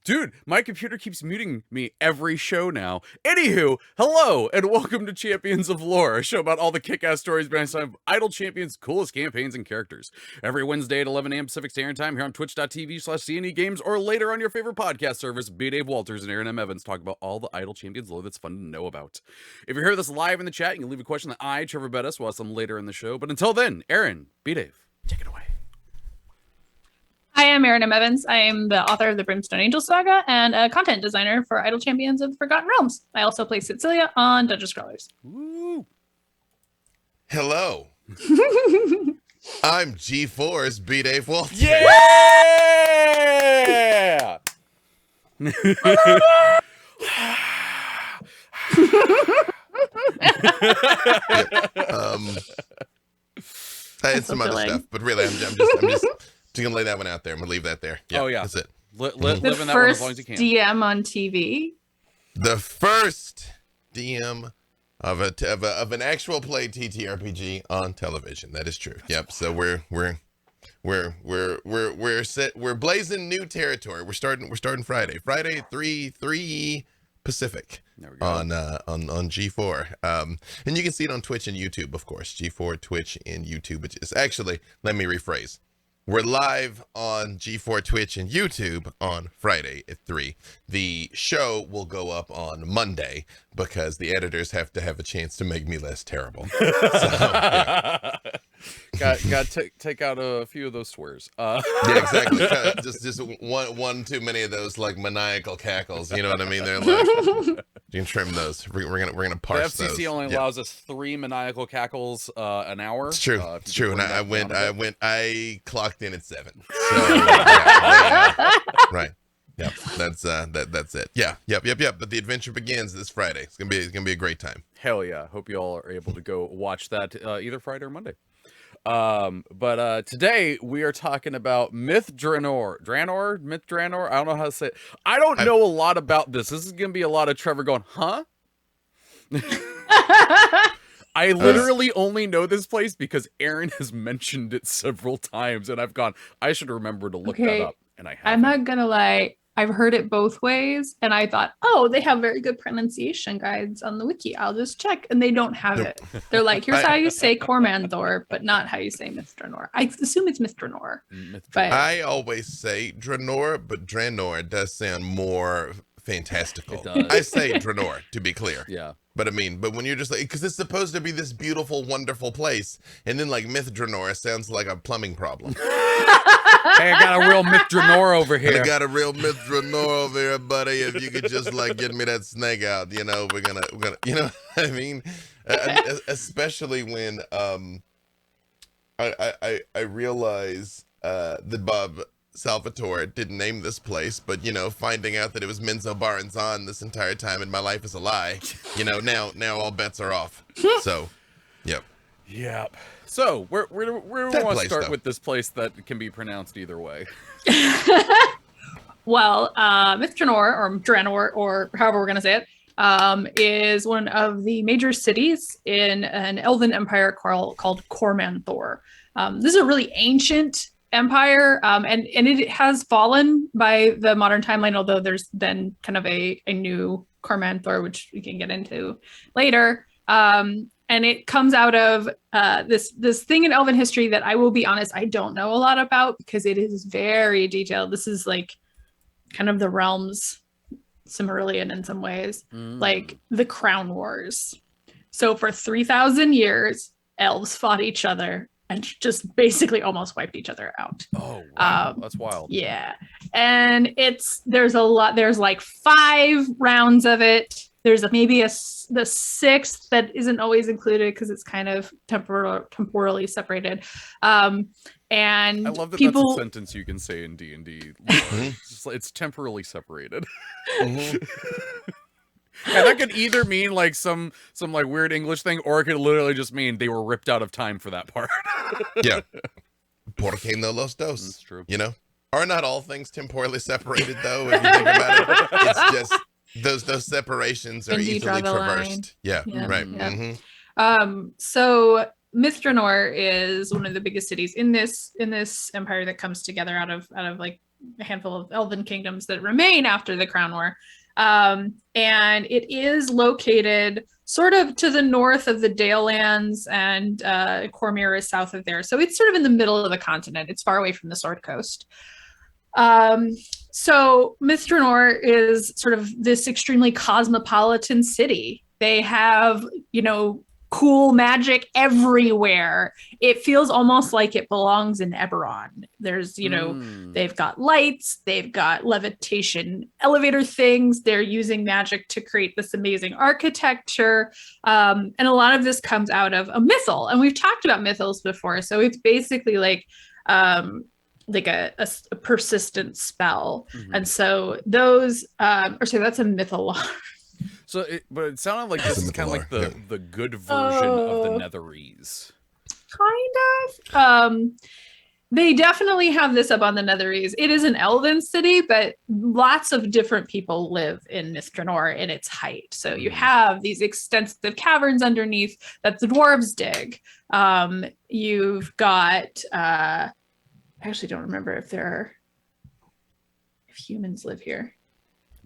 Dude, my computer keeps muting me every show now. Anywho, hello, and welcome to Champions of Lore, a show about all the kick-ass stories behind some of Idle Champions' coolest campaigns and characters. Every Wednesday at 11 a.m. Pacific Standard Time here on twitch.tv/CNE Games, or later on your favorite podcast service, B. Dave Walters and Erin M. Evans talk about all the Idle Champions lore that's fun to know about. If you hear this live in the chat, you can leave a question that I, Treavor Bettis, will ask them later in the show. But until then, Erin, B. Dave, take it away. Hi, I'm Erin M. Evans. I am the author of the Brimstone Angel Saga and a content designer for Idle Champions of the Forgotten Realms. I also play Cecilia on Dungeon Scrawlers. Woo. Hello. I'm G4's B. Dave Walters. Yeah! I had some other stuff, but really, I'm just gonna lay that one out there. I'm gonna leave that there. Yeah, oh yeah, that's it. Live in that one as long as you can. DM on TV. The first DM of an actual play TTRPG on television. That is true. Yep. So we're blazing new territory. We're starting Friday at 3 Pacific on G4. And you can see it on Twitch and YouTube, of course. G4, Twitch, and YouTube. Which is actually, let me rephrase. We're live on G4, Twitch, and YouTube on Friday at 3. The show will go up on Monday because the editors have to have a chance to make me less terrible. So, yeah. got to take out a few of those swears. Yeah, exactly. Just one too many of those like maniacal cackles. You know what I mean? They're like, you can trim those. We're gonna parse the FCC those. only allows us 3 maniacal cackles an hour. It's true. It's true. And I clocked in at 7. So, right. Yep. That's it. Yeah. Yep. But the adventure begins this Friday. It's gonna be a great time. Hell yeah. Hope you all are able to go watch that either Friday or Monday. But today we are talking about Myth Drannor. Myth Drannor? I don't know how to say it. I don't know a lot about this. This is gonna be a lot of Treavor going, huh? I literally only know this place because Erin has mentioned it several times, and I've gone, I should remember to look that up, and I haven't. I'm not gonna lie, I've heard it both ways, and I thought, oh, they have very good pronunciation guides on the wiki. I'll just check, and they don't have it. They're like, here's how you say Cormanthor, but not how you say Myth Drannor. I assume it's Myth Drannor. But I always say Drannor, but Drannor does sound more fantastical. It does. I say Drannor, to be clear. Yeah. But when you're just like, because it's supposed to be this beautiful, wonderful place, and then like Myth Drannor sounds like a plumbing problem. Hey, I got a real Myth Drannor over here. I got a real Myth Drannor over here, buddy. If you could just like get me that snake out, we're gonna, you know what I mean? Especially when I realize that Bob Salvatore didn't name this place, but finding out that it was Menzo Baranzan this entire time and my life is a lie, now all bets are off. So, yep. So where do we want to start with this place that can be pronounced either way? Well, Myth Drannor, or Drannor, or however we're gonna say it, is one of the major cities in an elven empire called Cormanthor. This is a really ancient empire, and it has fallen by the modern timeline, although there's then kind of a new Cormanthor, which we can get into later. And it comes out of this thing in elven history that I will be honest, I don't know a lot about because it is very detailed. This is like kind of the realms Silmarillion in some ways, like the Crown Wars. So for 3,000 years, elves fought each other and just basically almost wiped each other out. Oh, wow. That's wild. Yeah. And there's like 5 rounds of it. There's maybe the 6th that isn't always included because it's kind of temporally separated. And I love that that's a sentence you can say in D&D. It's temporally separated. And that could either mean like some like weird English thing, or it could literally just mean they were ripped out of time for that part. Yeah. Porque no los dos. That's true. Are not all things temporally separated though, if you think about it? It's just those separations are easily traversed. Yeah, right. Yeah. Mm-hmm. So Myth Drannor is one of the biggest cities in this empire that comes together out of like a handful of elven kingdoms that remain after the Crown War. And it is located sort of to the north of the Dalelands, and Cormyr is south of there. So it's sort of in the middle of the continent. It's far away from the Sword Coast. So Myth Drannor is sort of this extremely cosmopolitan city. They have, cool magic everywhere. It feels almost like it belongs in Eberron. There's, they've got lights, they've got levitation elevator things. They're using magic to create this amazing architecture. And a lot of this comes out of a mythal. And we've talked about mythals before. So it's basically like a persistent spell. And so those, that's a mythal. So, but it sounded like this is kind of like the good version of the Netherese. Kind of. They definitely have this up on the Netherese. It is an elven city, but lots of different people live in Myth Drannor in its height. So you have these extensive caverns underneath that the dwarves dig. You've got, I actually don't remember if humans live here.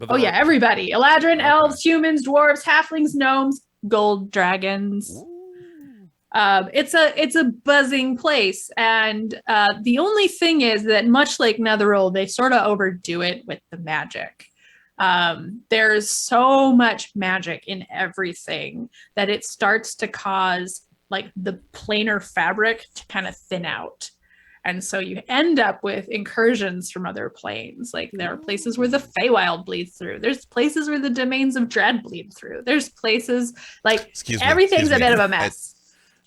Everybody. Eladrin, elves, humans, dwarves, halflings, gnomes, gold dragons. It's a buzzing place. And the only thing is that much like Netheril, they sort of overdo it with the magic. There's so much magic in everything that it starts to cause like the planar fabric to kind of thin out. And so you end up with incursions from other planes. Like there are places where the Feywild bleeds through. There's places where the domains of dread bleed through. There's places like everything's a bit of a mess.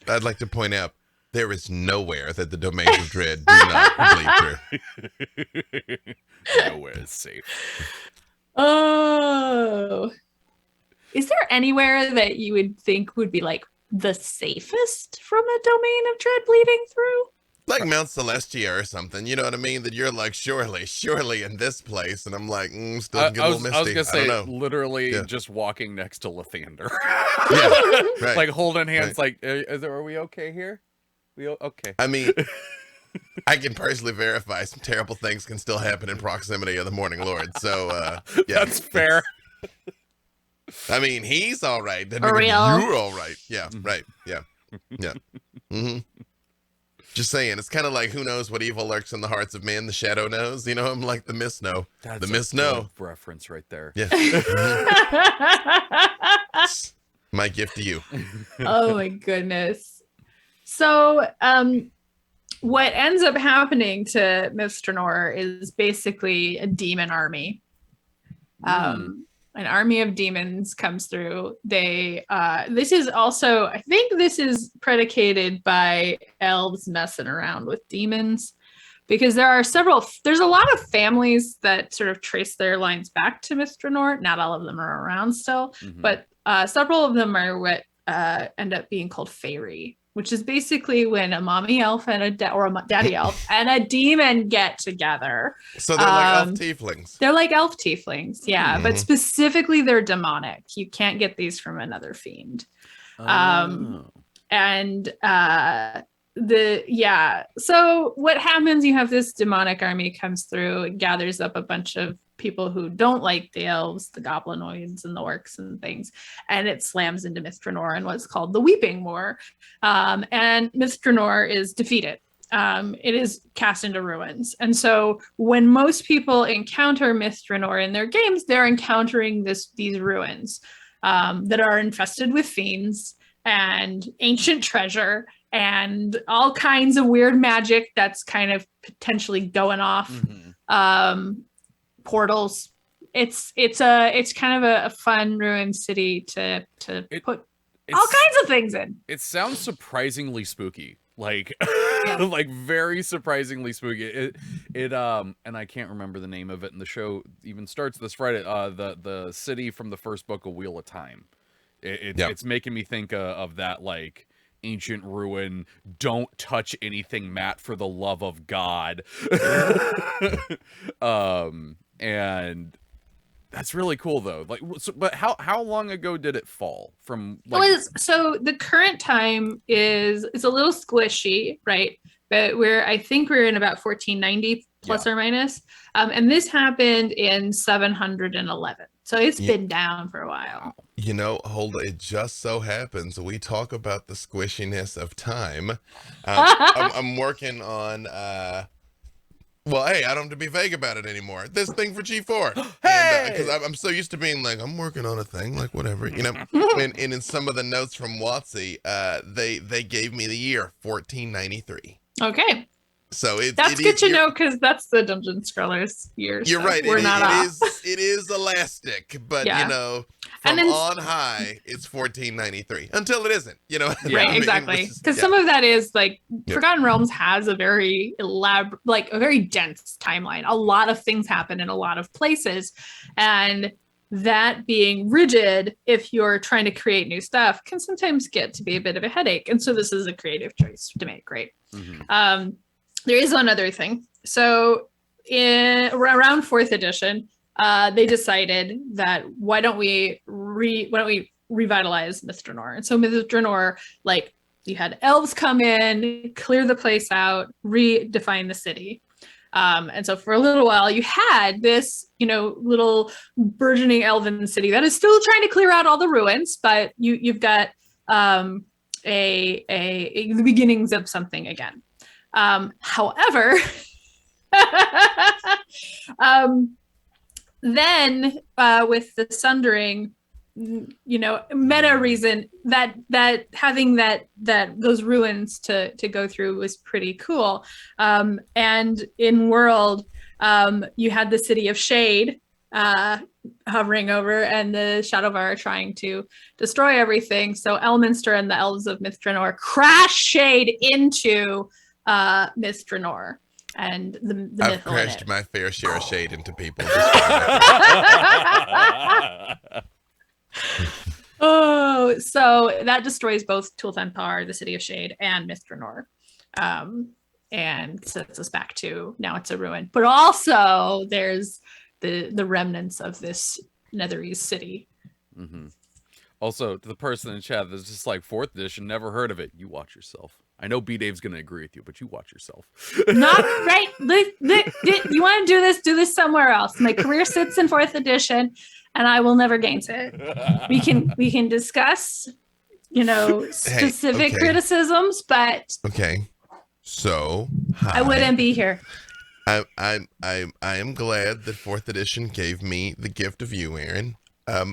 I'd like to point out there is nowhere that the domains of dread do not bleed through. Nowhere is safe. Oh. Is there anywhere that you would think would be like the safest from a domain of dread bleeding through? Like Mount Celestia or something, you know what I mean? That you're like, surely in this place. And I'm like, still get a little misty. I was going to say, don't know. literally just walking next to Lathander. Right. Like holding hands, like, are we okay here? Okay. I mean, I can personally verify some terrible things can still happen in proximity of the Morning Lord. So, That's fair. I mean, he's all right. Doesn't For mean real. you're all right. Yeah, right. Yeah. Mm-hmm. Just saying, it's kind of like who knows what evil lurks in the hearts of men. The shadow knows, I'm like the mist know. That's the mist know reference right there. Yeah. My gift to you. Oh my goodness. So what ends up happening to Myth Drannor is basically a demon army. An army of demons comes through. This is also, I think this is predicated by elves messing around with demons, because there's a lot of families that sort of trace their lines back to Myth Drannor. Not all of them are around still, but several of them are what end up being called Fairy, which is basically when a mommy elf and a daddy elf and a demon get together. So they're like elf tieflings. They're like elf tieflings, yeah. But specifically, they're demonic. You can't get these from another fiend. So what happens? You have this demonic army comes through. It gathers up a bunch of people who don't like the elves, the goblinoids and the orcs and things, and it slams into Myth Drannor in what's called the Weeping War. And Myth Drannor is defeated. It is cast into ruins. And so when most people encounter Myth Drannor in their games, they're encountering these ruins that are infested with fiends and ancient treasure and all kinds of weird magic that's kind of potentially going off. Portals. It's kind of a fun ruined city to put all kinds of things in. It sounds surprisingly spooky. Like like very surprisingly spooky. It and I can't remember the name of it, and the show even starts this Friday. The city from the first book of Wheel of Time. It's making me think of that like ancient ruin. Don't touch anything, Matt, for the love of God. And that's really cool though. Like, but how long ago did it fall from? Like... So the current time it's a little squishy, right? But I think we're in about 1490 plus or minus. And this happened in 711. So it's been down for a while. You know, hold on. It just so happens we talk about the squishiness of time. I'm working on well, hey, I don't have to be vague about it anymore. This thing for G4. Hey! Because I'm so used to being like, I'm working on a thing, like whatever, you know. and in some of the notes from WotC, they gave me the year 1493. Okay. So that's good to know, because that's the Dungeon Scrawlers year. You're right. We're not off. It is elastic, but you know, from on high, it's 1493 until it isn't. You know, right? Exactly. Because some of that is like Forgotten Realms has a very elaborate, like a very dense timeline. A lot of things happen in a lot of places, and that being rigid, if you're trying to create new stuff, can sometimes get to be a bit of a headache. And so this is a creative choice to make. Right. Mm-hmm. There is one other thing. So around 4th edition, they decided that why don't we revitalize Myth Drannor? And so Myth Drannor, like, you had elves come in, clear the place out, redefine the city. And so for a little while, you had this, you know, little burgeoning elven city that is still trying to clear out all the ruins, but you've got the beginnings of something again. However, then with the Sundering, you know, meta reason that having that those ruins to go through was pretty cool. And in world, you had the City of Shade hovering over, and the Shadowvar trying to destroy everything. So Elminster and the elves of Myth Drannor crash Shade into Myth Drannor, and the I've crashed my fair share of shade into people. Oh, so that destroys both Tulthanpar, the City of Shade, and Myth Drannor, and sets us back to now it's a ruin. But also there's the remnants of this Netherese city. Mm-hmm. Also, to the person in chat that's just like 4th edition, never heard of it, you watch yourself. I know B-Dave's going to agree with you, but you watch yourself. Not right. You want to do this somewhere else. My career sits in 4th edition, and I will never gainsay it. We can discuss, you know, specific criticisms, but So I wouldn't be here. I am glad that 4th edition gave me the gift of you, Erin.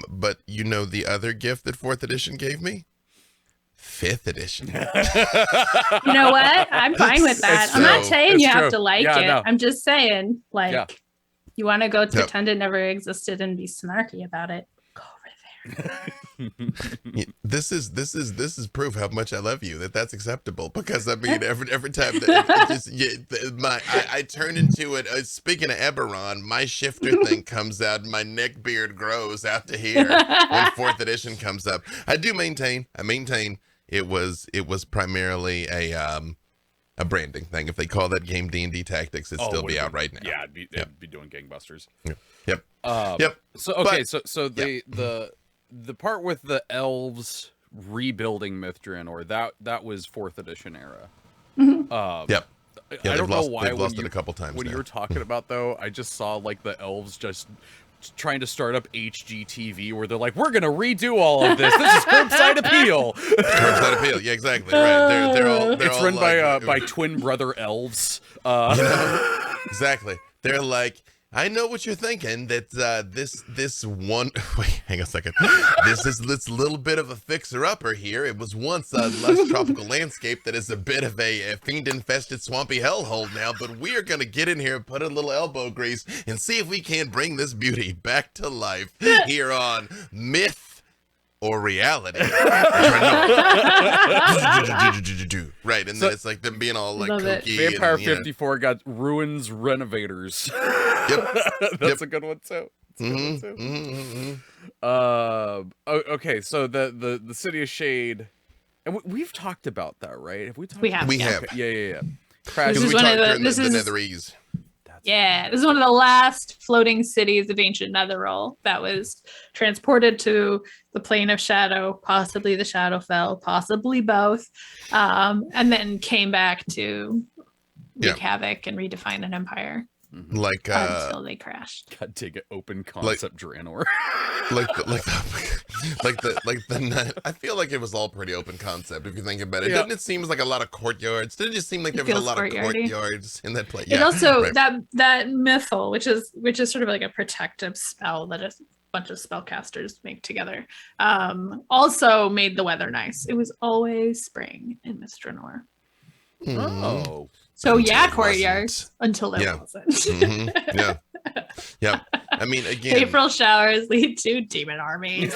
But you know the other gift that 4th edition gave me? 5th edition. You know what? I'm fine with that. I'm not saying you have to like it. No. I'm just saying, like, you want to go pretend it never existed and be snarky about it. Go over there. This is proof how much I love you. That's acceptable, because I mean every time that I turn into it. Speaking of Eberron, my shifter thing comes out, and my neck beard grows out to here when 4th edition comes up. I maintain it was primarily a branding thing. If they call that game D&D Tactics, it'd still be out right now. Yeah, it'd be doing gangbusters. Yep. So okay, so the part with the elves rebuilding Myth Drannor, that was 4th edition era. Mm-hmm. I don't know why they've lost it a couple times. When you were talking about, though, I just saw like the elves just trying to start up HGTV, where they're like, we're gonna redo all of this. This is curbside appeal. Curbside appeal, yeah, exactly. Right. They're all. It's run by twin brother elves. You know, exactly. They're like, I know what you're thinking. That this one. Wait, hang on a second. This little bit of a fixer-upper here. It was once a lush tropical landscape that is a bit of a fiend-infested swampy hellhole now. But we are gonna get in here and put a little elbow grease and see if we can't bring this beauty back to life here on Myth or Reality. Right, and then it's like them being all like kooky. Vampire 54 got ruins renovators. Yep. That's a good one too. Okay, so the City of Shade, and we've talked about that, right? Have we talked? We have. We have. Okay. Yeah. This is one of the Netherese. Yeah, this is one of the last floating cities of ancient Netheril that was transported to the plane of shadow, possibly the Shadowfell, possibly both, and then came back to wreak havoc and redefine an empire. like until they crashed. God, take it, open concept Drannor. I feel like it was all pretty open concept if you think about it. Yeah. Doesn't it seem like a lot of courtyards? Didn't it just seem like there was a lot of courtyards in that place? It Yeah, also right. that Mythal, which is sort of like a protective spell that a bunch of spellcasters make together, also made the weather nice. It was always spring in Myth Drannor. Oh. So Until yeah, it courtyards until there wasn't. Yeah. I mean, again, April showers lead to demon armies.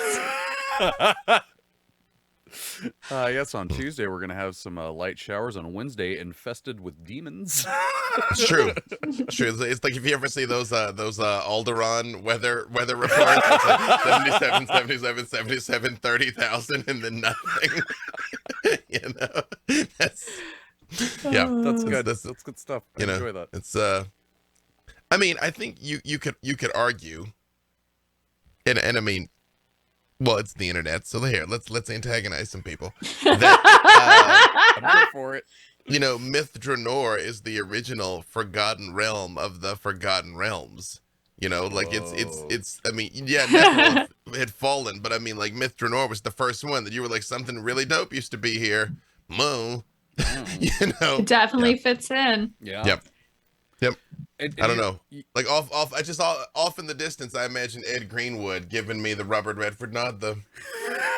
I guess on Tuesday we're gonna have some light showers. On Wednesday, infested with demons. it's true. It's true. It's like if you ever see those Alderaan weather reports, it's like 77, 77, 77, 30,000, and then nothing. You know, that's That's good. That's That's good stuff. I you know, enjoy that. it's I mean, I think you could argue, and I mean, well, it's the internet, so here let's antagonize some people. That I'm here for it. you know, Myth Drannor is the original forgotten realm of the Forgotten Realms. You know, like it's. I mean, yeah, Nephil had fallen, but I mean, like Myth Drannor was the first one that you were like, something really dope used to be here. Moo. You know, It definitely fits in. Yeah. Yep. And I don't know. Like off in the distance, I imagine Ed Greenwood giving me the Robert Redford nod. The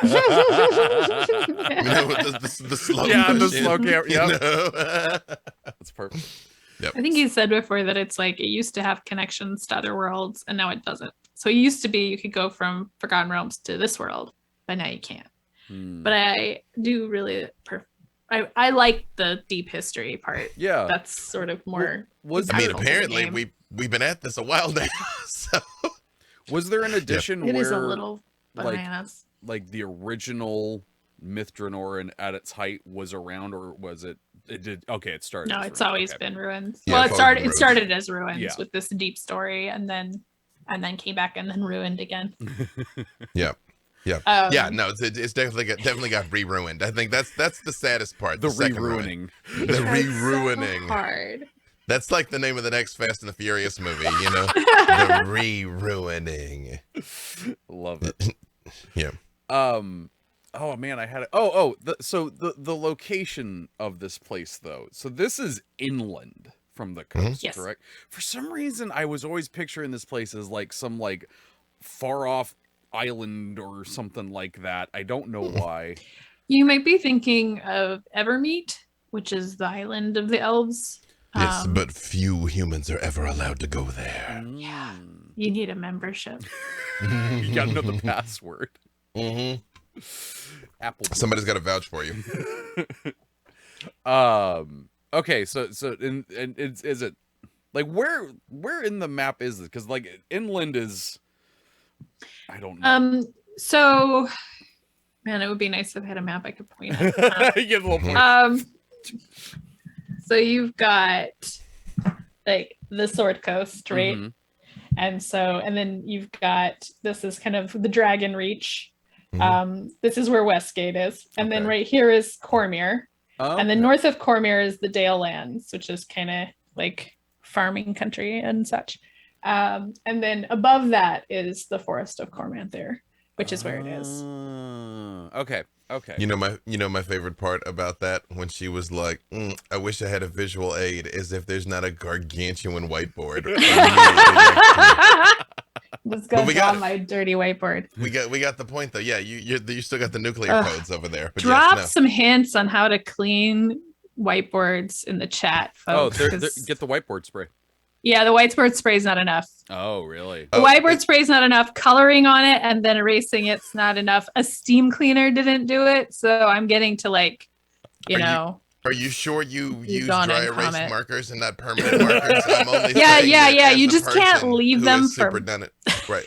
you know, the slow Yeah, the motion, slow camera. you Yep. know? That's perfect. Yep. I think he said before that it's like it used to have connections to other worlds and now it doesn't. So it used to be you could go from Forgotten Realms to this world, but now you can't. But I do really I like the deep history part. Yeah. That's sort of more. Was I mean, impactful to the apparently game. we've been at this a while now. So Was there an edition It where is a little like- bananas. like the original Myth Drannor and at its height was around, or was it? It did. Okay, it started. No, as it's ruins. always Okay. been ruins. Yeah, Well, it's it always started. been It ruins. started as ruins Yeah. with this deep story, and then came back and then ruined again. yeah. Yeah, no, it's definitely got re-ruined. I think that's the saddest part. The second ruin. re-ruining. The That's re-ruining. so hard. That's like the name of the next Fast and the Furious movie, you know? The re-ruining. Love it. Yeah. Oh man, I had it. So the location of this place though. So this is inland from the coast, Yes. correct? For some reason, I was always picturing this place as like some like far off island or something like that. I don't know why. You might be thinking of Evermeet, which is the island of the elves. Yes, but few humans are ever allowed to go there. Yeah. You need a membership. You gotta know the password. Mm-hmm. Apple. Somebody's got to vouch for you. Okay, so and is it like where in the map is it? Because like inland is, I don't know. So, man, it would be nice if I had a map I could point at. You get a little point. So you've got like the Sword Coast, right? Mhm. And then you've got, this is kind of the Dragon Reach. This is where Westgate is. And then Okay. right here is Cormyr. Oh, And then north of Cormyr is the Dale Lands, which is kind of like farming country and such. And then above that is the Forest of Cormanthor, which is where it is. Okay. You know my favorite part about that when she was like, "I wish I had a visual aid," as if there's not a gargantuan whiteboard. Just But go we draw got it. my dirty whiteboard. we got the point though. Yeah, you still got the nuclear codes over there. But Drop yes, some hints on how to clean whiteboards in the chat, Oh, folks. they're, 'cause- get the whiteboard spray. yeah, the whiteboard spray is not enough. Oh, really? The Oh, whiteboard spray is not enough. Coloring on it and then erasing it's not enough. A steam cleaner didn't do it, so I'm getting to like, Are you- know. Are you sure you use gone dry and erase comment. markers and not permanent markers? I'm only Yeah, saying yeah, that yeah, as you a just can't person leave who them has for- super done it. Right.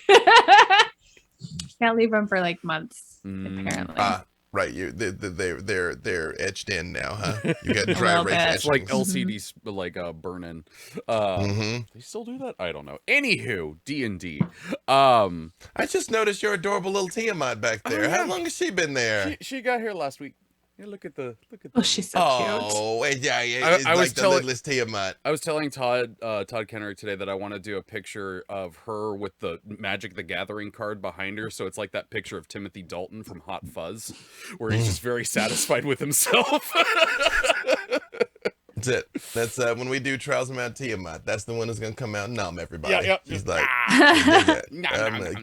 Can't leave them for like months, Mm. apparently. Right. They're etched in now, huh? You got dry little erase bit. It's like etchings. LCDs like burn-in. Mhm. They still do that? I don't know. Anywho, D&D. I just noticed your adorable little Tiamat back there. Oh, yeah. How long has she been there? She got here last week. Hey, look at the Oh, she's so Oh, wait, yeah, it's I like was the telling- lidless Tiamat. I was telling Todd Kennery today that I want to do a picture of her with the Magic the Gathering card behind her, so it's like that picture of Timothy Dalton from Hot Fuzz, where he's just very satisfied with himself. That's it. That's when we do Trials of Mount Tiamat. That's the one that's gonna come out and numb everybody. Yeah, yeah. She's like,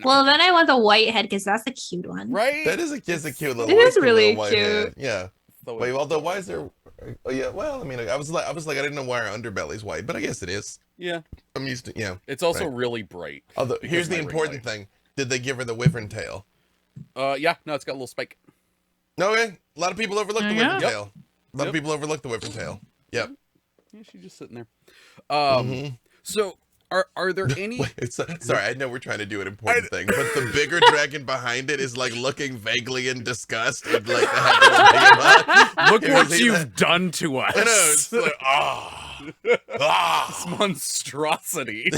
Well, then I want the white head because that's a cute one. Right? that is a cute little. It is white really white cute. head. Yeah. The way- Wait, although why is there? Oh yeah. Well, I mean, I was like, I didn't know why her underbelly's white, but I guess it is. Yeah. I'm used to. Yeah. It's also Right. really bright. Although because here's my the ring important light. thing: did they give her the wyvern tail? Yeah, no, it's got a little spike. No way. A lot of people overlook the Yeah. wyvern Yep. tail. A lot of people overlook the wyvern tail. Yep. Yeah, she's just sitting there. Mhm. So are there any Wait, sorry, I know we're trying to do an important thing, but the bigger dragon behind it is like looking vaguely in disgust and like the head look You what see you've that? done to us? I know, it's like, This monstrosity.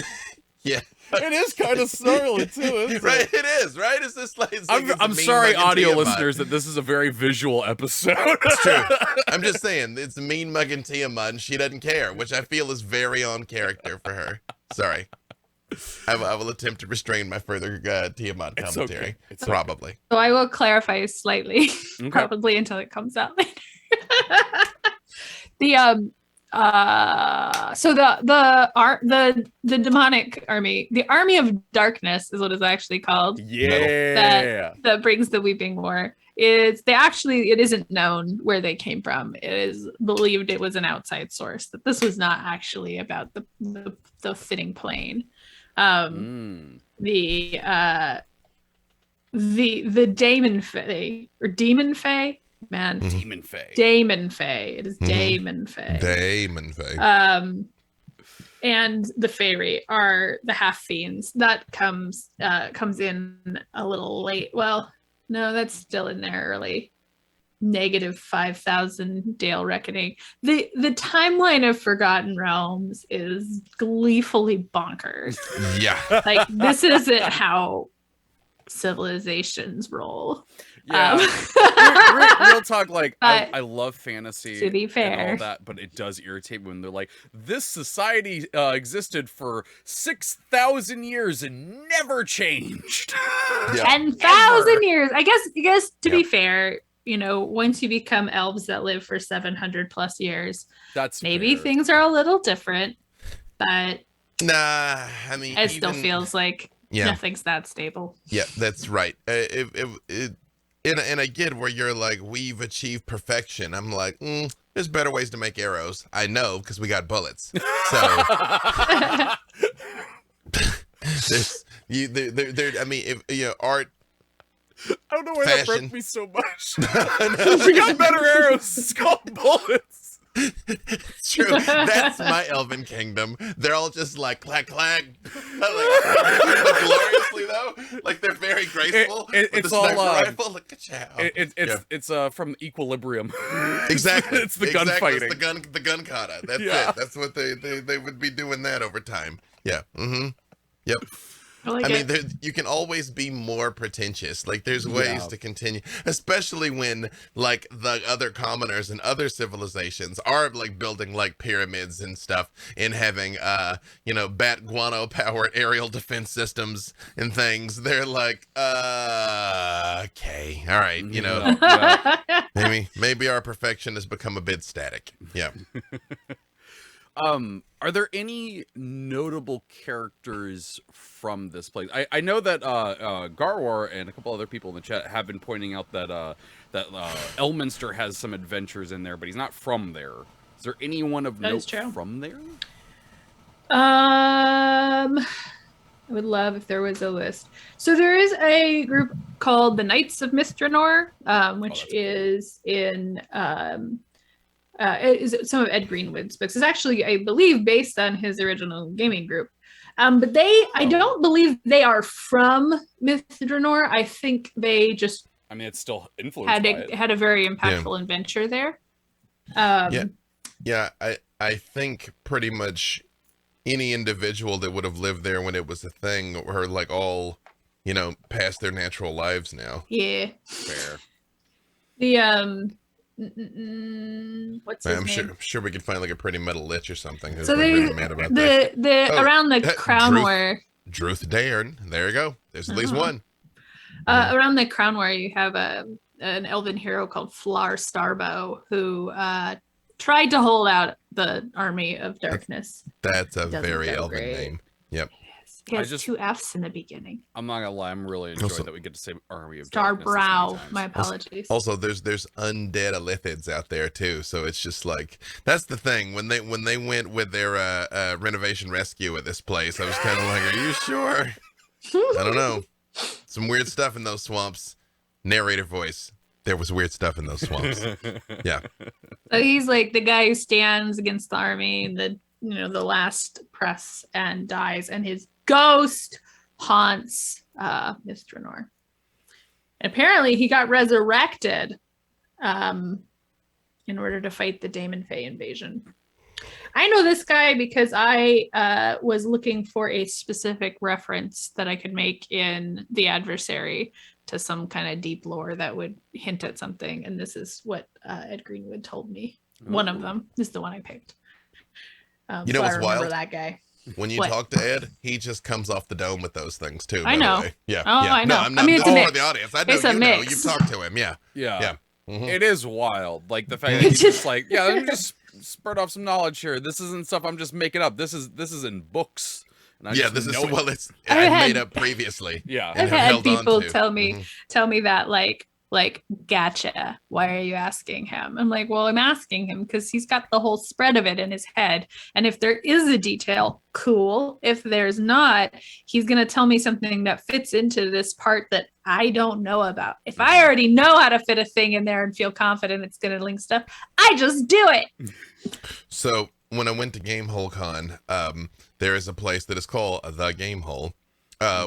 yeah. It is kind of snarly too, isn't Right, it? it is, right? It's just like, it's like it's a I'm mean sorry, mugging audio Tiamat. listeners, that this is a very visual episode. It's true. I'm just saying, it's a mean mugging Tiamat and she doesn't care, which I feel is very on character for her. Sorry. I will attempt to restrain my further Tiamat It's commentary. okay. It's Probably. So I will clarify slightly, Okay. probably until it comes out later. So the demonic army, the army of darkness is what it's actually called. Yeah. That brings the weeping war. It isn't known where they came from. It is believed it was an outside source, that this was not actually about the fitting plane. The Daemon Fae or Demon Fae, man. Demon Fae. Damon Fae. It is Mhm. Damon Fae. Damon Fae. And the Fairy are the half fiends. That comes in a little late. Well, no, that's still in there early. Negative 5,000 Dale Reckoning. The timeline of Forgotten Realms is gleefully bonkers. Yeah. Like, this isn't how civilizations roll. Yeah. Real talk, like But I love fantasy to be and all fair, that, but it does irritate me when they're like, this society existed for 6,000 years and never changed. Yeah. 10,000 years. I guess to Yeah. be fair, once you become elves that live for 700 plus years, That's maybe fair. things are a little different, but Nah, I mean, it still even- feels like Yeah. nothing's that stable. Yeah, that's right. And I get where you're like, we've achieved perfection. I'm like, there's better ways to make arrows. I know, because we got bullets. So there's I mean, if art. I don't know why that Fashion. broke me so much. We got better arrows. It's called bullets. It's true. That's my elven kingdom. They're all just like clack clack, but gloriously though. Like they're very graceful. with it's the all, sniper rifle. Look at you. It's from Equilibrium. Exactly. It's the exactly. gunfighting. It's the gun kata. That's Yeah. it. That's what they would be doing that over time. Yeah. Mm-hmm. Yep. I like I mean, it. you can always be more pretentious. Like, there's ways Yeah. to continue, especially when, like, the other commoners and other civilizations are, like, building, like, pyramids and stuff and having, bat guano-powered aerial defense systems and things. They're like, okay, all right, Yeah. maybe our perfection has become a bit static. Yeah. Are there any notable characters from this place? I know that Garwar and a couple other people in the chat have been pointing out that Elminster has some adventures in there, but he's not from there. Is there anyone of That is note true. from there? I would love if there was a list. So there is a group called the Knights of Myth Drannor, which that's is in is some of Ed Greenwood's books. It's actually, I believe, based on his original gaming group. But I don't believe they are from Myth Drannor. I think they just I mean, it's still influenced by it. had a very impactful adventure there. Yeah, I think pretty much any individual that would have lived there when it was a thing are like all, past their natural lives now. Yeah. Fair. What's his I'm name? sure we could find like a pretty metal lich or something. Who's So really there's mad about that. around the Crown War. Druth Dairn. There you go. There's at least one. Around the Crown War, you have an elven hero called Flar Starbow who tried to hold out the army of darkness. That's a very elven name. Yep. He has 2 F's in the beginning. I'm not gonna lie, I'm really enjoying that we get to say army of Starbrow. My apologies. Also, there's undead Alithids out there too, so it's just like that's the thing. When they went with their renovation rescue at this place, I was kind of like, are you sure? I don't know. Some weird stuff in those swamps. Narrator voice. There was weird stuff in those swamps. Yeah. So he's like the guy who stands against the army, the last press and dies, and his ghost haunts Myth Drannor. And apparently he got resurrected in order to fight the Daemon Fae invasion. I know this guy because I was looking for a specific reference that I could make in The Adversary to some kind of deep lore that would hint at something. And this is what Ed Greenwood told me. One of them is the one I picked. You know what's wild? That guy. When you talk to Ed, he just comes off the dome with those things too. I know. Yeah. Oh, yeah. I know. No, I'm not it's a mix. for the audience. I know it's a mix. You've talked to him. Yeah. Yeah. Mm-hmm. It is wild. Like the fact that he's just like, yeah, let me just spurt off some knowledge here. This isn't stuff I'm just making up. This is in books. And I this is it. it's made up previously. Yeah. I've had people tell me that like, gotcha. Why are you asking him? I'm like, well, I'm asking him because he's got the whole spread of it in his head. And if there is a detail, cool. If there's not, he's going to tell me something that fits into this part that I don't know about. If I already know how to fit a thing in there and feel confident it's going to link stuff, I just do it. So when I went to Gamehole Con, there is a place that is called the Gamehole,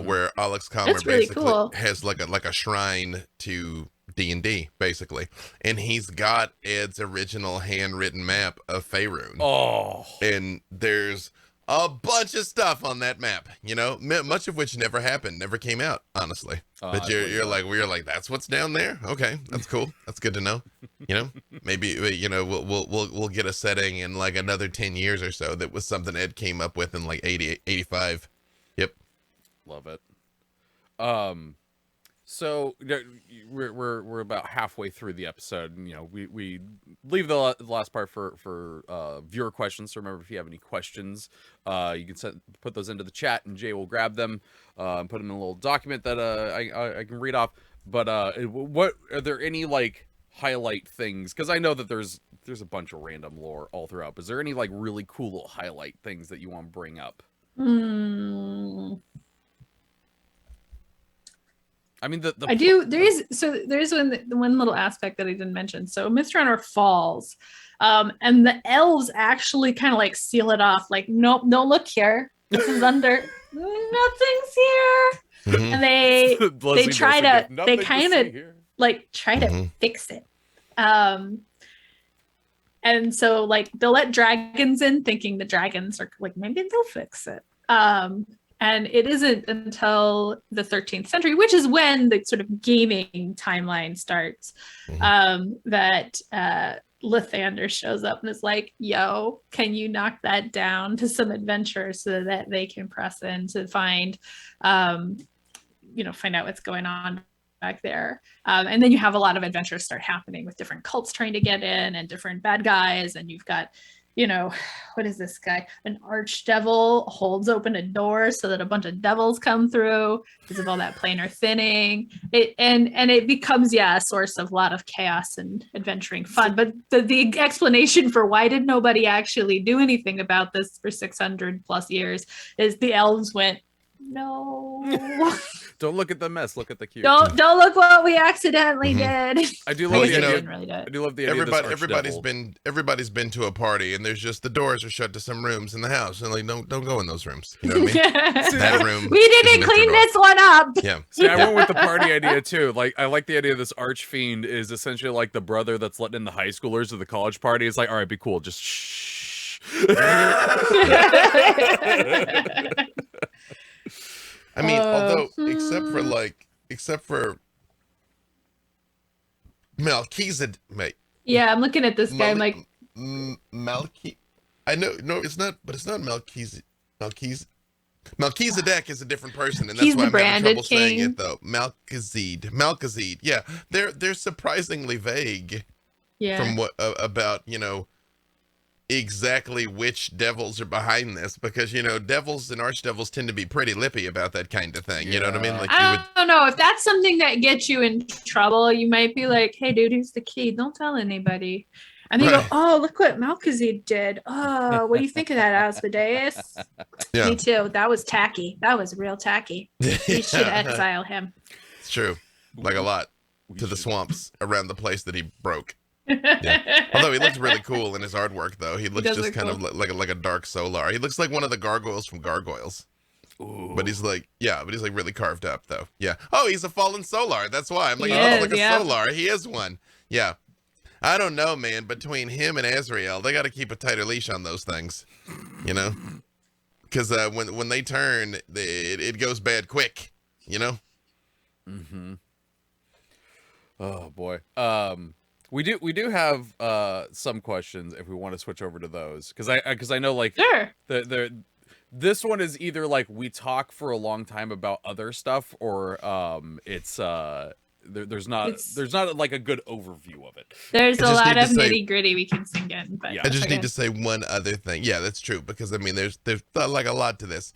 where Alex Comer basically has like a shrine to D&D basically, and he's got Ed's original handwritten map of Faerun. Oh, and there's a bunch of stuff on that map, much of which never happened, never came out, honestly. But you're like, that's what's down there. Okay, that's cool. That's good to know. Maybe we'll get a setting in like another 10 years or so that was something Ed came up with in like 85. Yep. Love it. So we're about halfway through the episode, and we leave the last part for viewer questions. So remember, if you have any questions, you can put those into the chat, and Jay will grab them and put them in a little document that I can read off. But what are there any like highlight things? Because I know that there's a bunch of random lore all throughout. But is there any like really cool little highlight things that you want to bring up? I mean, I do. There is one little aspect that I didn't mention. So Myth Drannor falls, and the elves actually kind of like seal it off. Like, nope, don't look here. This is under. Nothing's here. And they try to. They kind of like try to fix it. And so like they'll let dragons in, thinking the dragons are like maybe they'll fix it. And it isn't until the 13th century, which is when the sort of gaming timeline starts, that Lathander shows up and is like, yo, can you knock that down to some adventurers so that they can press in to find out what's going on back there. And then you have a lot of adventures start happening with different cults trying to get in and different bad guys. And you've got what is this guy? An archdevil holds open a door so that a bunch of devils come through because of all that planar thinning. It becomes, a source of a lot of chaos and adventuring fun. But the explanation for why did nobody actually do anything about this for 600 plus years is the elves went, no. Don't look at the mess. Look at the cube. Don't look what we accidentally did. I do love the idea. I do love the idea. Everybody's been to a party and there's just the doors are shut to some rooms in the house and like don't go in those rooms. You know what I mean? That room. We didn't clean this one up. Yeah. See, I went with the party idea too. Like I like the idea this archfiend is essentially like the brother that's letting in the high schoolers to the college party. It's like, all right, be cool. Just shh. I mean, although except for Melchizedek, Yeah, I'm looking at this guy. I'm like, Malki. I know, no, it's not, but it's not Melchizedek is a different person, and that's He's why the I'm having trouble branded saying king. it though. Malchized. Yeah, they're surprisingly vague yeah. from what about exactly which devils are behind this, because devils and archdevils tend to be pretty lippy about that kind of thing. You know what I mean? Like I don't know if that's something that gets you in trouble. You might be like, "Hey, dude, who's the key? Don't tell anybody." And they go, "Oh, look what Malchized did. Oh, what do you think of that, Asmodeus?" Yeah. Me too. That was tacky. That was real tacky. We should exile him. It's true, like a lot to the swamps around the place that he broke. Yeah. Although he looks really cool in his artwork, though. He looks just kind of like a dark Solar. He looks like one of the gargoyles from Gargoyles. Ooh. But he's like really carved up, though. Yeah. Oh, he's a fallen Solar. That's why I'm like, a Solar. He is one. Yeah. I don't know, man. Between him and Azrael, they got to keep a tighter leash on those things, because when they turn, it goes bad quick, Mm-hmm. Oh boy. We do have some questions if we want to switch over to those, because I know like sure. This one is either like we talk for a long time about other stuff, or it's there's not like a good overview of it. There's a lot of nitty gritty we can sing in, but yeah. I just need to say one other thing. Yeah, that's true, because I mean there's like a lot to this.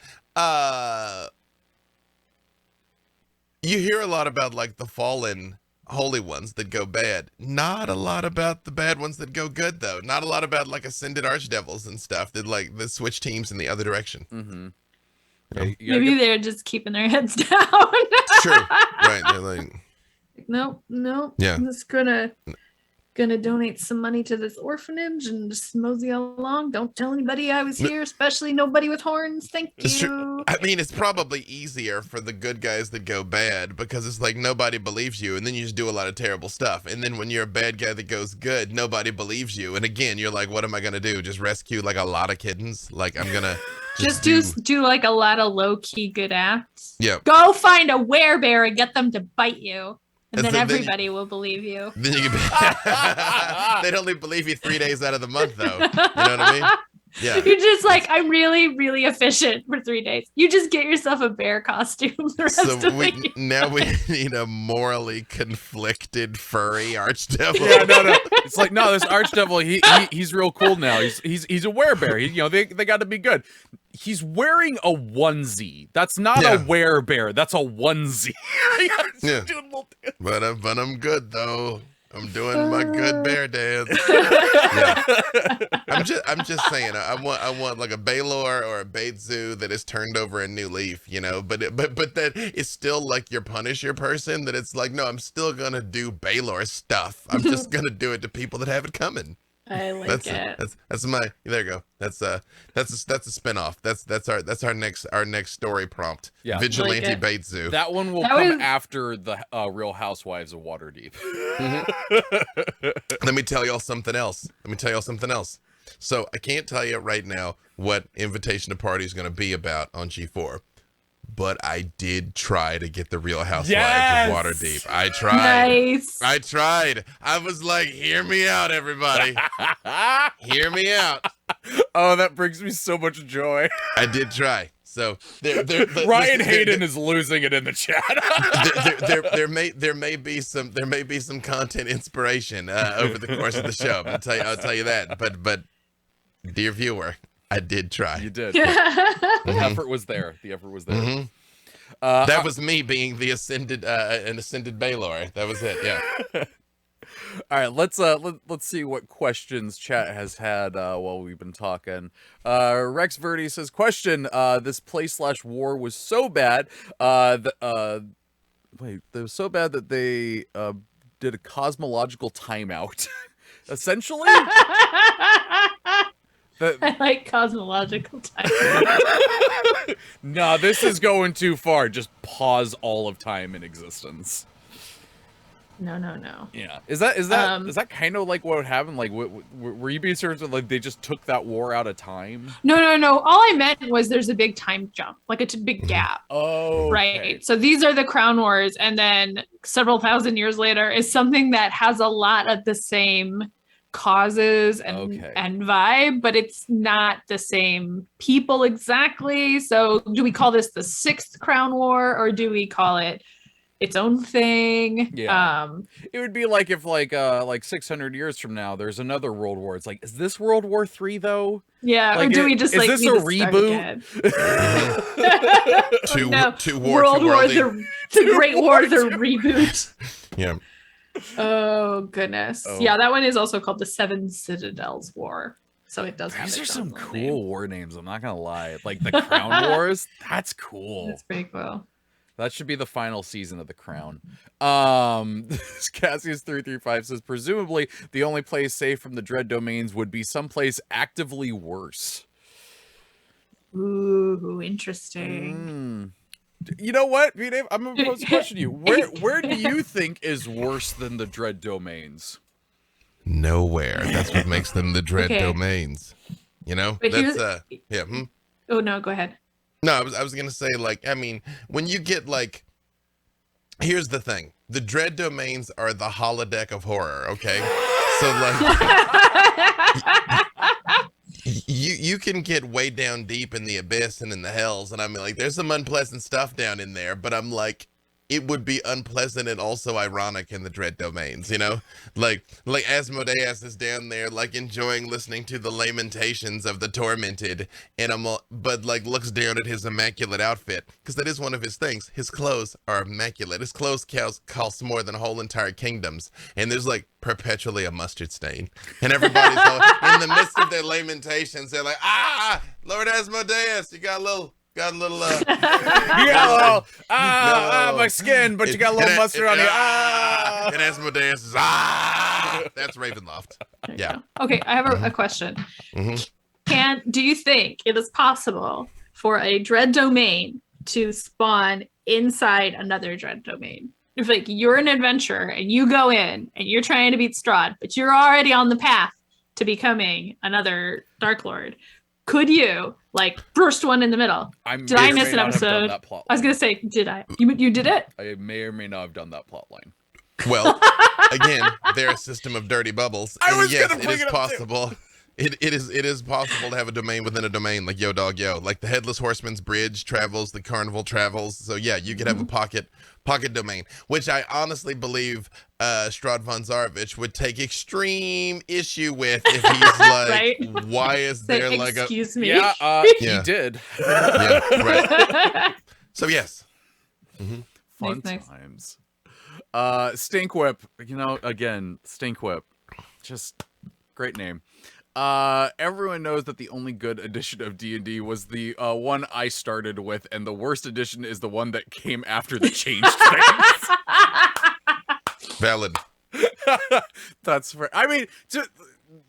You hear a lot about like the fallen holy ones that go bad. Not a lot about the bad ones that go good, though. Not a lot about like ascended archdevils and stuff that switch teams in the other direction. Mm-hmm. Maybe they're just keeping their heads down. True. Right. They're like, nope. Yeah. I'm just gonna donate some money to this orphanage and just mosey along. Don't tell anybody I was here, especially nobody with horns. Thank you. True. I mean, it's probably easier for the good guys that go bad, because it's like nobody believes you, and then you just do a lot of terrible stuff. And then when you're a bad guy that goes good, nobody believes you. And again, you're like, what am I gonna do? Just rescue like a lot of kittens? Like I'm gonna just do like a lot of low key good acts. Yeah. Go find a werebear and get them to bite you. And then everybody will believe you. Then you can they'd only believe you 3 days out of the month, though. You know what I mean? Yeah. You're just like, I'm really, really efficient for 3 days. You just get yourself a bear costume the rest of the year. Now we need a morally conflicted furry archdevil. Yeah, no. It's like, no, this archdevil, he's real cool now. He's a werebear. They got to be good. He's wearing a onesie. That's not a werebear. That's a onesie. Yeah. But I'm good though. I'm doing my good bear dance. Yeah. I'm just saying. I want like a Baylor or a Beidzu that is turned over a new leaf, But that is still like your Punisher person. That it's like, no, I'm still gonna do Baylor stuff. I'm just gonna do it to people that have it coming. I like it. That's my. There you go. That's a spinoff. That's our next story prompt. Yeah. Vigilante Beidzu. That one will come after the Real Housewives of Waterdeep. Mm-hmm. Let me tell y'all something else. So I can't tell you right now what Invitation to Party is going to be about on G4. But I did try to get the Real Housewives of Waterdeep. I tried. Nice. I tried. I was like, hear me out, everybody. Hear me out. Oh, that brings me so much joy. I did try. So Ryan Hayden is losing it in the chat. there may be some content inspiration over the course of the show. I'll tell you that. But dear viewer, I did try. You did. The effort was there. Mm-hmm. That was me being the ascended Baylor. That was it. Yeah. All right, let's see what questions chat has had while we've been talking. Rex Verdi says, question, this play/war was so bad it was so bad that they did a cosmological timeout. Essentially? I like cosmological time. No, this is going too far. Just pause all of time in existence. No. Yeah. Is that kind of like what would happen? Like, were you being serious with, like, they just took that war out of time? No. All I meant was there's a big time jump, like a big gap. Oh, right. Okay. So these are the Crown Wars, and then several thousand years later is something that has a lot of the same causes and vibe, but it's not the same people exactly. So do we call this the 6th Crown War, or do we call it its own thing? Yeah. It would be like if like 600 years from now there's another World War. It's like, is this World War III though? Yeah, like, or do we just is like this a reboot? Two World War, the Great War, the reboot. Yeah. Oh goodness. Oh. Yeah, that one is also called the Seven Citadels War. So it does have These are some cool name. war names, I'm not gonna lie. Like the Crown Wars, that's cool. That's pretty cool. That should be the final season of The Crown. Cassius335 says, presumably the only place safe from the dread domains would be someplace actively worse. Ooh, interesting. You know what, V-Dave? I'm gonna pose a question to you. Where do you think is worse than the dread domains? Nowhere. That's what makes them the dread domains. You know? But that's yeah. Oh no, go ahead. No, I was gonna say, like, I mean, when you get like, here's the thing: the dread domains are the holodeck of horror. Okay, so like, you can get way down deep in the abyss and in the hells, and I mean, like, there's some unpleasant stuff down in there, but I'm like, it would be unpleasant and also ironic in the dread domains, you know? Like Asmodeus is down there, like, enjoying listening to the lamentations of the tormented, and but like looks down at his immaculate outfit, because that is one of his things. His clothes are immaculate. His clothes cost more than whole entire kingdoms, and there's like perpetually a mustard stain, and everybody's all, in the midst of their lamentations, they're like, Lord Asmodeus, you got a little my skin, but you got a little mustard on you. And Asmodeus is that's Ravenloft. Yeah. Okay, I have a question. Do you think it is possible for a dread domain to spawn inside another dread domain? If like you're an adventurer and you go in and you're trying to beat Strahd, but you're already on the path to becoming another Dark Lord, could you like first one in the middle? Did I miss an episode? I was gonna say, did I? You did it? I may or may not have done that plot line. Well, again, they're a system of dirty bubbles. And yes, it is possible. It is possible to have a domain within a domain, like Yo Dog Yo. Like the Headless Horseman's bridge travels, the Carnival travels. So yeah, you could have a pocket domain, which I honestly believe Strahd von Zarovich would take extreme issue with if he's like, right? Why is there like a... Excuse me. Yeah, he did. Yeah, right. So yes. Fun times. Stink Whip, you know, again, Stink Whip. Just great name. Everyone knows that the only good edition of D&D was the one I started with, and the worst edition is the one that came after the changed things. Valid. That's fair. I mean,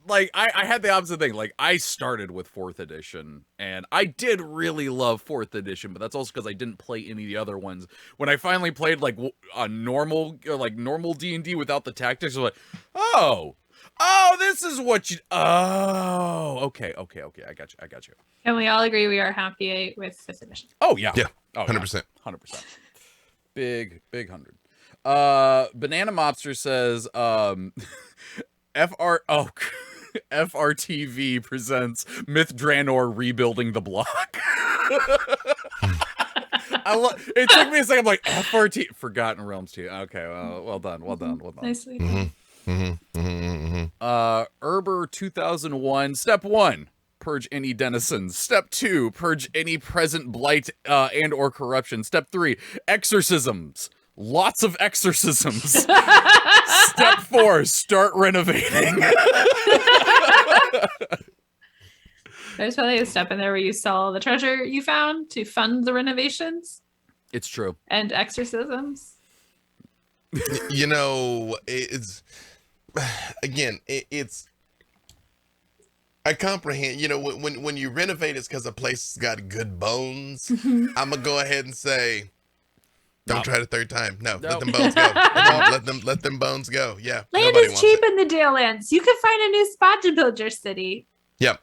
like, I had the opposite thing. Like, I started with 4th edition, and I did really love 4th edition, but that's also because I didn't play any of the other ones. When I finally played, like, a normal D&D without the tactics, I was like, oh, this is what you... Oh, okay. I got you. Can we all agree we are happy with 5th edition? Oh, yeah. Yeah, oh, 100%. 100%. Big 100. Banana Mobster says, FRTV presents Myth Drannor rebuilding the block. It took me a second. I'm like, FRT, Forgotten Realms too. Okay, well done. Nicely done. Herber 2001. Step 1, purge any denizens. Step 2, purge any present blight and or corruption. Step 3, exorcisms. Lots of exorcisms. Step 4, start renovating. There's probably a step in there where you sell the treasure you found to fund the renovations. It's true. And exorcisms. You know, it's... Again, it's... I comprehend, you know, when you renovate, it's because a place has got good bones. I'm going to go ahead and say... Don't try it a third time. No, let them bones go. Let them bones go. Yeah. Land is cheap in the Dalelands. You can find a new spot to build your city. Yep.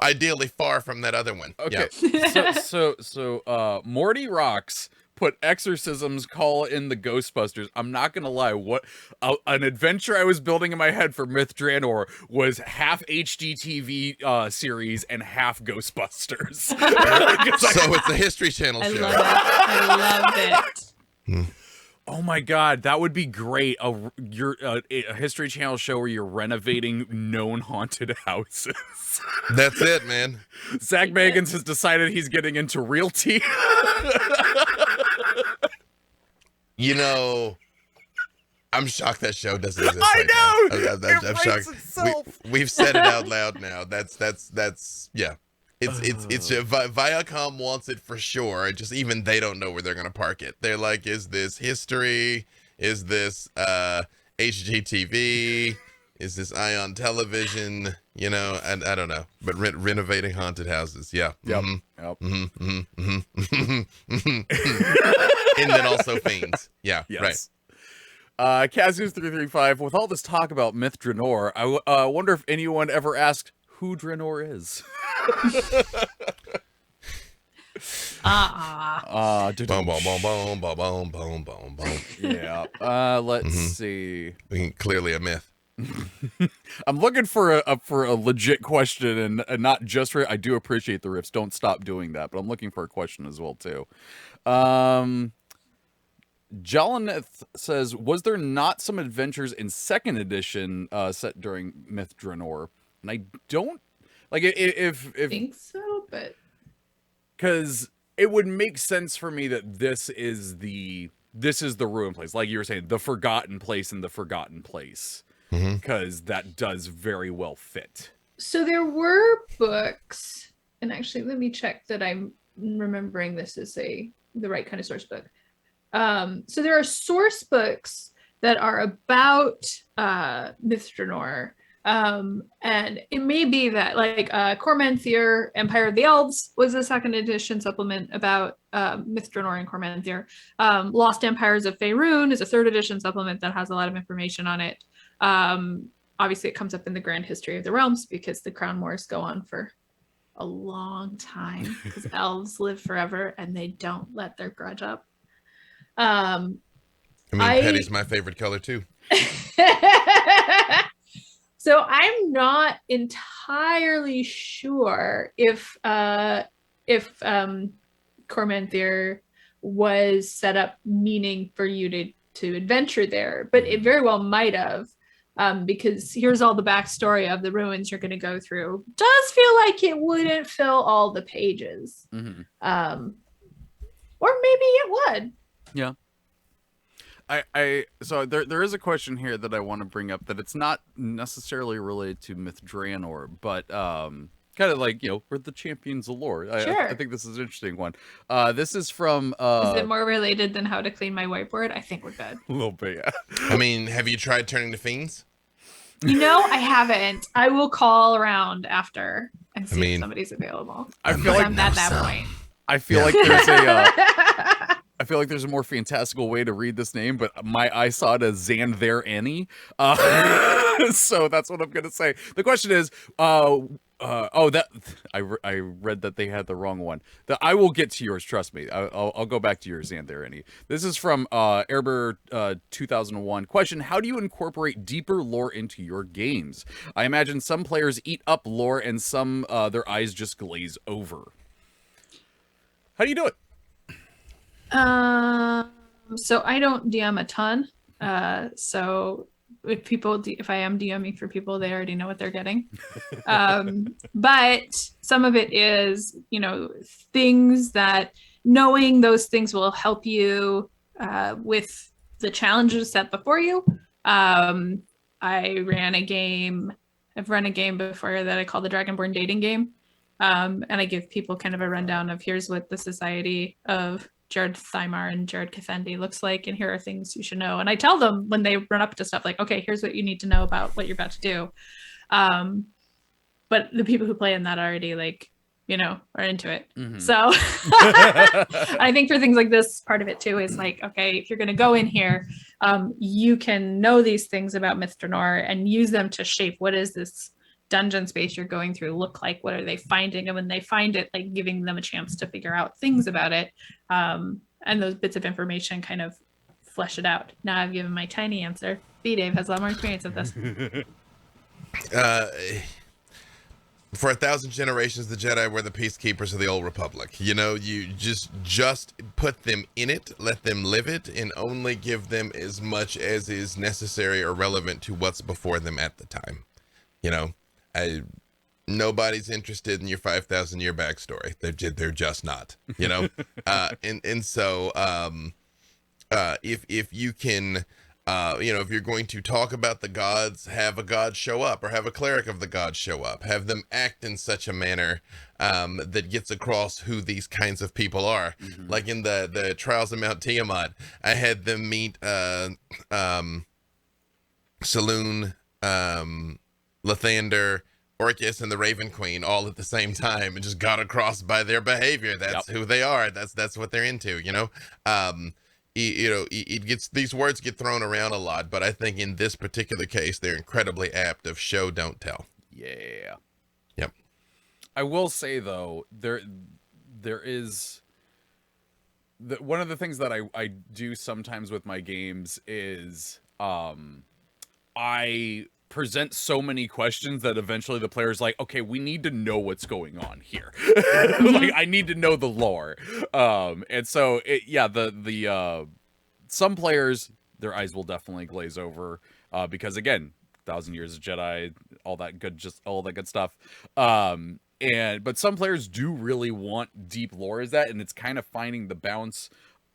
Ideally far from that other one. Okay. Yep. So Morty Rocks put exorcisms call in the Ghostbusters. I'm not gonna lie, what an adventure I was building in my head for Myth Drannor was half HGTV series and half Ghostbusters. So it's a History Channel show. I love it. Oh my god, that would be great. A History Channel show where you're renovating known haunted houses. That's it, man. Zach Bagans has decided he's getting into realty. You know, I'm shocked that show doesn't exist. I right know. now. I'm shocked. We've said it out loud now. That's yeah. It's Viacom wants it for sure. Just even they don't know where they're gonna park it. They're like, is this history? Is this HGTV? Is this Ion Television? You know, and I don't know. But renovating haunted houses, yeah. Yep. Mm-hmm. Yep. Mm-hmm. Mm-hmm. And then also Fiends. Yeah. Yes. Right. Kazoo335. With all this talk about Myth Drannor, I wonder if anyone ever asked who Drannor is. Boom, boom, boom, boom, boom, boom, boom, boom, boom. Yeah. Let's see. Clearly a myth. I'm looking for a legit question, and not just for. I do appreciate the riffs. Don't stop doing that. But I'm looking for a question as well too. Jolineth says, was there not some adventures in second edition set during Myth Drannor? And I don't like if I think so, but because it would make sense for me that this is the ruin place, like you were saying, the forgotten place and the forgotten place, because that does very well fit. So there were books, and actually, let me check that I'm remembering this is the right kind of source book. So there are source books that are about Myth Drannor. And it may be that like Cormanthor, Empire of the Elves was a second edition supplement about Myth Drannor and Cormanthor. Lost Empires of Faerun is a third edition supplement that has a lot of information on it. Obviously it comes up in the Grand History of the Realms because the Crown Wars go on for a long time because elves live forever and they don't let their grudge up. Petty's my favorite color too. So I'm not entirely sure if Cormanthor was set up meaning for you to adventure there, but it very well might have, because here's all the backstory of the ruins you're going to go through. Does feel like it wouldn't fill all the pages, or maybe it would. Yeah. So there is a question here that I want to bring up that it's not necessarily related to Myth Drannor, but kind of like, we're the champions of lore. Sure. I think this is an interesting one. This is from is it more related than how to clean my whiteboard? I think we're good. A little bit, yeah. Have you tried turning to fiends? I haven't. I will call around after and see if somebody's available. I feel like I'm at that point. I feel like there's a I feel like there's a more fantastical way to read this name, but I saw it as Xandher Annie. So that's what I'm going to say. The question is, I read that they had the wrong one. I will get to yours, trust me. I'll go back to yours, Xandher Annie. This is from Airber 2001. Question, how do you incorporate deeper lore into your games? I imagine some players eat up lore and some their eyes just glaze over. How do you do it? So I don't DM a ton. So if I am DMing for people, they already know what they're getting. But some of it is, things that knowing those things will help you with the challenges set before you. I've run a game before that I call the Dragonborn dating game. And I give people kind of a rundown of here's what the society of Jared Thymar and Jared Kathendi looks like, and here are things you should know. And I tell them when they run up to stuff like, okay, here's what you need to know about what you're about to do. But the people who play in that already are into it. Mm-hmm. So I think for things like this, part of it too is like, okay, if you're going to go in here, you can know these things about Myth Drannor and use them to shape what is this dungeon space you're going through look like, what are they finding, and when they find it, like giving them a chance to figure out things about it. and those bits of information kind of flesh it out. Now I've given my tiny answer. B-Dave has a lot more experience with this. For 1,000 generations, the Jedi were the peacekeepers of the Old Republic. You know, you just put them in it, let them live it, and only give them as much as is necessary or relevant to what's before them at the time. You know, nobody's interested in your 5,000 year backstory. They're just not. You know, so if you can. You know, if you're going to talk about the gods, have a god show up, or have a cleric of the gods show up, have them act in such a manner that gets across who these kinds of people are. Like in the Trials of Mount Tiamat, I had them meet Saloon, Lathander, Orcus, and the Raven Queen all at the same time, and just got across by their behavior. That's who they are. That's what they're into. You know. It gets, these words get thrown around a lot, but I think in this particular case, they're incredibly apt of show, don't tell. Yeah. Yep. I will say though, there is one of the things that I do sometimes with my games is I present so many questions that eventually the player's like, okay, we need to know what's going on here. Like, I need to know the lore. And so some players, their eyes will definitely glaze over, because again, 1,000 Years of Jedi, all that good stuff. But some players do really want deep lore as that, and it's kind of finding the balance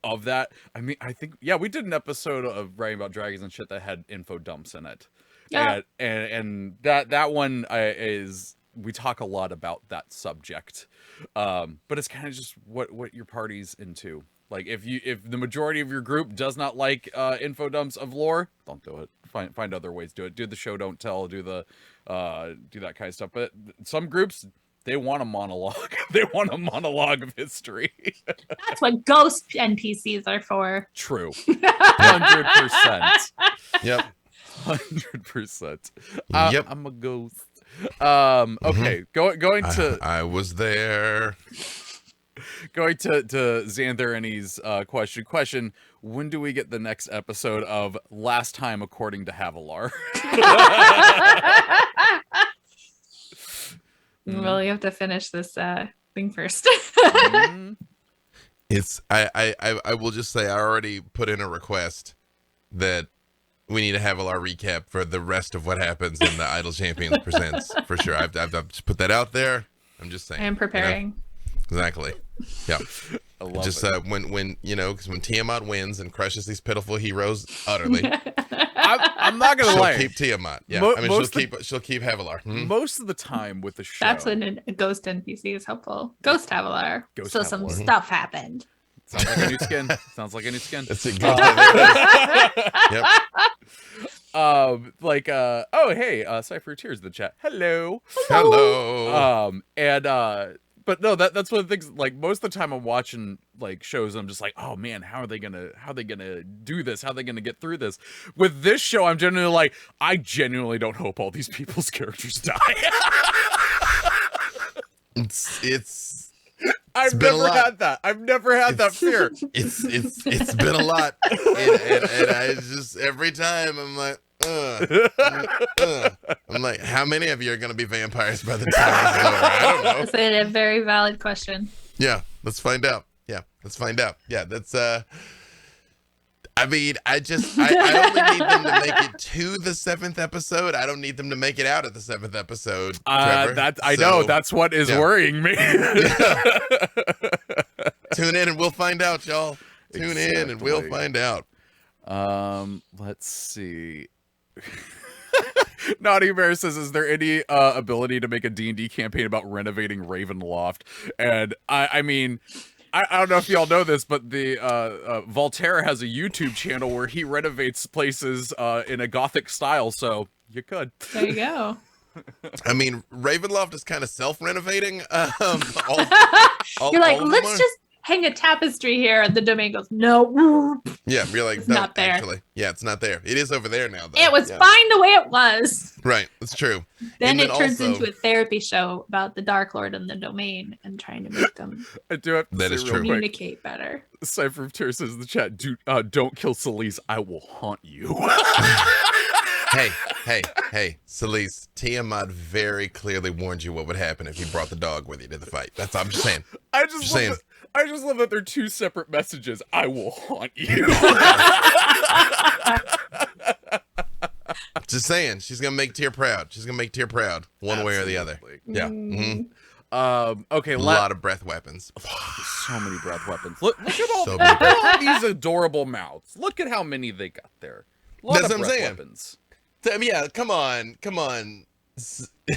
of that. I mean, I think, we did an episode of writing about dragons and shit that had info dumps in it. Yeah. And that one is, we talk a lot about that subject. But it's kind of just what your party's into. Like, if the majority of your group does not like info dumps of lore, don't do it. Find other ways to do it. Do the show, don't tell. Do that kind of stuff. But some groups, they want a monologue. They want a monologue of history. That's what ghost NPCs are for. True. 100%. Yep. 100%. Yep. I'm a ghost. Okay. Going to. I was there. Going to Xanther and his question. When do we get the next episode of Last Time According to Havilar? Well, you have to finish this thing first. It's I will just say, I already put in a request that we need to have our recap for the rest of what happens in the Idle Champions Presents, for sure. I've just put that out there. I'm just saying. I am preparing. You know? Exactly. Yeah. I love just it. When you know, because when Tiamat wins and crushes these pitiful heroes utterly, I'm not gonna lie. She'll keep Tiamat. Yeah. She'll keep Havilar. Most of the time with the show. That's when a ghost NPC is helpful. Ghost Havilar. So some stuff happened. Sounds like a new skin. Sounds like a new skin. That's it. Yep. Oh hey, Cypher Tears in the chat. Hello. But no, that's one of the things, like, most of the time I'm watching like shows and I'm just like, oh man, how are they gonna do this? How are they gonna get through this? With this show, I'm genuinely like, I genuinely don't hope all these people's characters die. I've never had that. I've never had that fear. It's been a lot, and I just, every time I'm like, I'm like, how many of you are going to be vampires by the time this is over? I don't know. That's a very valid question. Yeah, let's find out. Yeah, that's I mean, I only need them to make it to the 7th episode. I don't need them to make it out at the 7th episode. Trevor. I know that's what is worrying me. Tune in and we'll find out, y'all. Tune in and we'll find out. Let's see. Naughty Bear says, is there any ability to make a D&D campaign about renovating Ravenloft? And I mean, I don't know if y'all know this, but the Voltaire has a YouTube channel where he renovates places in a gothic style, so you could. There you go. I mean, Ravenloft is kind of self-renovating. You're like, let's just hang a tapestry here. And the domain goes, no. Yeah, you're like, It's no, not there. actually. Yeah, it's not there. It is over there now, though. It was Yeah. fine the way it was. Right, that's true. Then And it turns also- into a therapy show about the Dark Lord and the domain and trying to make them I do have to That say is real true. quick. communicate better. Cypher of Tears says in the chat, don't kill Celise. I will haunt you. Hey, Celise, Tiamat very clearly warned you what would happen if you brought the dog with you to the fight. I'm just saying. I just Just love saying. that, I just love that they're two separate messages. I will haunt you. Just saying. She's gonna make Tyr proud. She's gonna make Tyr proud, one way or the other. Absolutely. Yeah. Okay, A lot of breath weapons. so many breath weapons. Look at all, So look many. at all these adorable mouths. Look at how many they got there. A lot That's of what I'm breath saying. weapons. Yeah, come on.